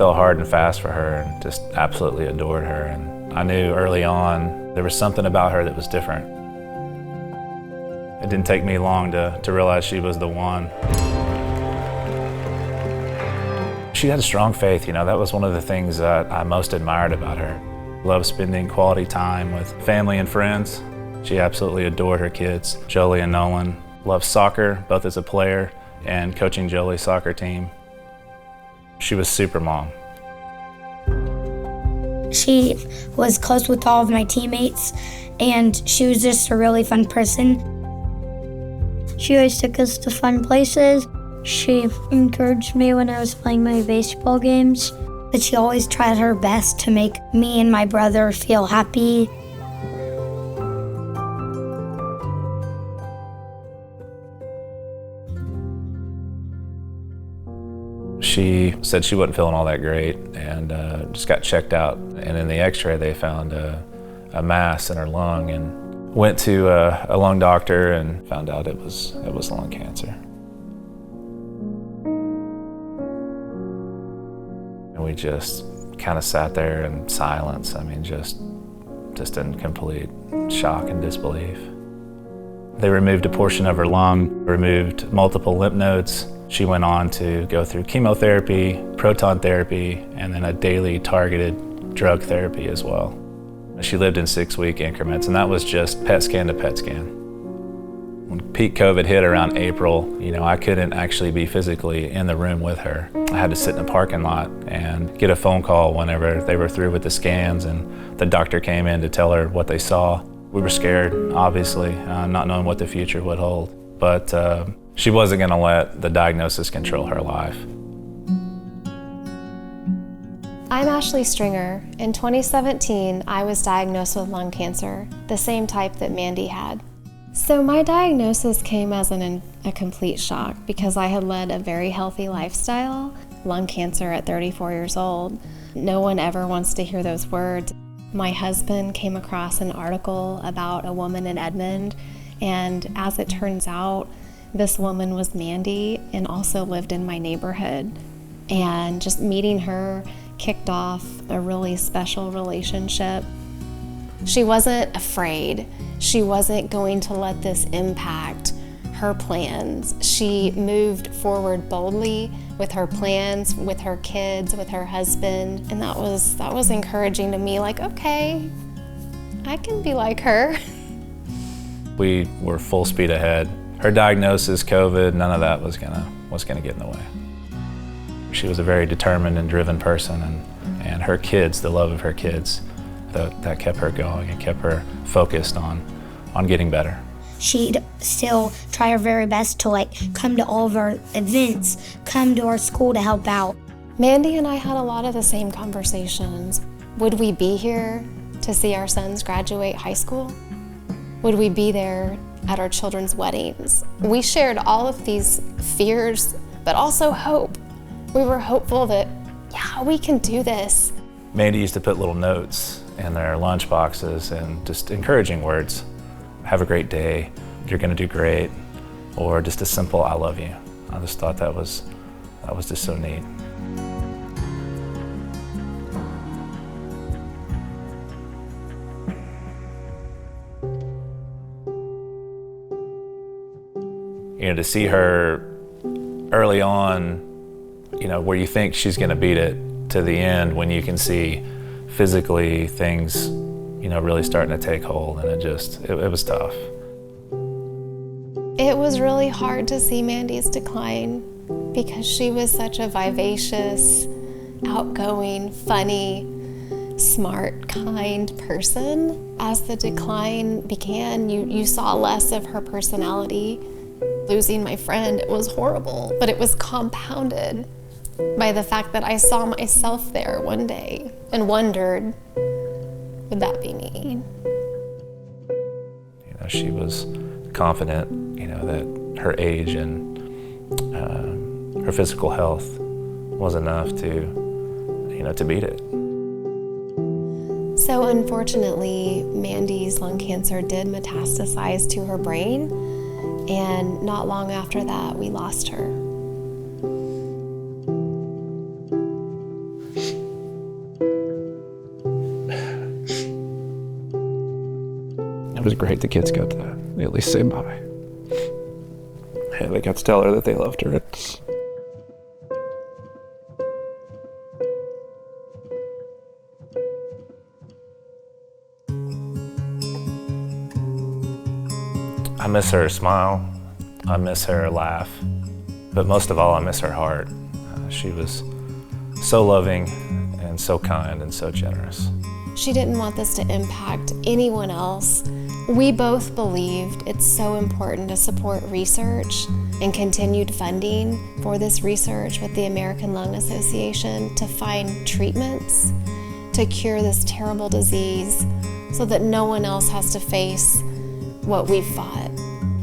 fell hard and fast for her and just absolutely adored her. And I knew early on there was something about her that was different. It didn't take me long to realize she was the one. She had a strong faith, that was one of the things that I most admired about her. Loved spending quality time with family and friends. She absolutely adored her kids, Jolie and Nolan. Loved soccer, both as a player and coaching Jolie's soccer team. She was super mom. She was close with all of my teammates, and she was just a really fun person. She always took us to fun places. She encouraged me when I was playing my baseball games. But she always tried her best to make me and my brother feel happy. She said she wasn't feeling all that great and just got checked out. And in the x-ray they found a mass in her lung, and went to a lung doctor and found out it was lung cancer. And we just kind of sat there in silence. Just in complete shock and disbelief. They removed a portion of her lung, removed multiple lymph nodes. She went on to go through chemotherapy, proton therapy, and then a daily targeted drug therapy as well. She lived in 6-week increments, and that was just PET scan to PET scan. When peak COVID hit around April, I couldn't actually be physically in the room with her. I had to sit in a parking lot and get a phone call whenever they were through with the scans, and the doctor came in to tell her what they saw. We were scared, obviously, not knowing what the future would hold. But she wasn't gonna let the diagnosis control her life. I'm Ashley Stringer. In 2017, I was diagnosed with lung cancer, the same type that Mandi had. So my diagnosis came as a complete shock because I had led a very healthy lifestyle. Lung cancer at 34 years old. No one ever wants to hear those words. My husband came across an article about a woman in Edmond, and as it turns out, this woman was Mandi and also lived in my neighborhood. And just meeting her kicked off a really special relationship. She wasn't afraid. She wasn't going to let this impact her plans. She moved forward boldly with her plans, with her kids, with her husband, and that was encouraging to me, like, okay, I can be like her. We were full speed ahead. Her diagnosis, COVID, none of that was gonna get in the way. She was a very determined and driven person, and her kids, the love of her kids, that kept her going and kept her focused on getting better. She'd still try her very best to come to all of our events, come to our school to help out. Mandi and I had a lot of the same conversations. Would we be here to see our sons graduate high school? Would we be there at our children's weddings? We shared all of these fears, but also hope. We were hopeful that, yeah, we can do this. Mandi used to put little notes in their lunch boxes and just encouraging words. Have a great day, you're gonna do great, or just a simple, I love you. I just thought that was just so neat. To see her early on, where you think she's gonna beat it, to the end when you can see physically things, really starting to take hold, and it was tough. It was really hard to see Mandi's decline because she was such a vivacious, outgoing, funny, smart, kind person. As the decline began, you saw less of her personality. Losing my friend, it was horrible, but it was compounded by the fact that I saw myself there one day and wondered, would that be me? She was confident, that her age and her physical health was enough to beat it. So unfortunately, Mandi's lung cancer did metastasize to her brain, and not long after that, we lost her. It was great the kids got to at least say bye. Yeah, they got to tell her that they loved her. I miss her smile, I miss her laugh, but most of all, I miss her heart. She was so loving and so kind and so generous. She didn't want this to impact anyone else. We both believed it's so important to support research and continued funding for this research with the American Lung Association to find treatments to cure this terrible disease so that no one else has to face what we've fought.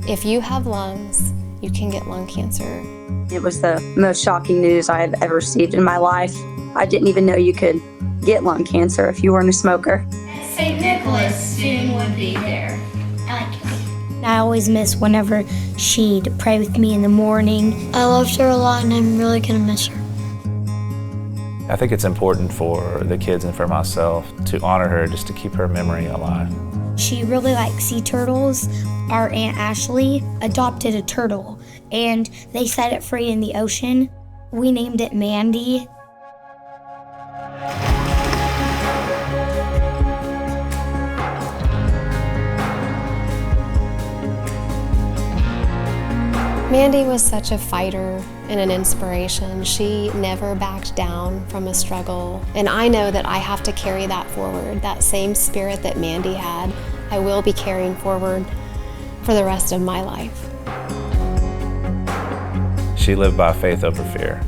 If you have lungs, you can get lung cancer. It was the most shocking news I have ever received in my life. I didn't even know you could get lung cancer if you weren't a smoker. St. Nicholas soon would be there. I always miss whenever she'd pray with me in the morning. I loved her a lot and I'm really gonna miss her. I think it's important for the kids and for myself to honor her, just to keep her memory alive. She really likes sea turtles. Our Aunt Ashley adopted a turtle and they set it free in the ocean. We named it Mandi. Mandi was such a fighter and an inspiration. She never backed down from a struggle. And I know that I have to carry that forward. That same spirit that Mandi had, I will be carrying forward for the rest of my life. She lived by faith over fear.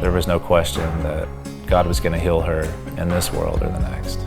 There was no question that God was going to heal her in this world or the next.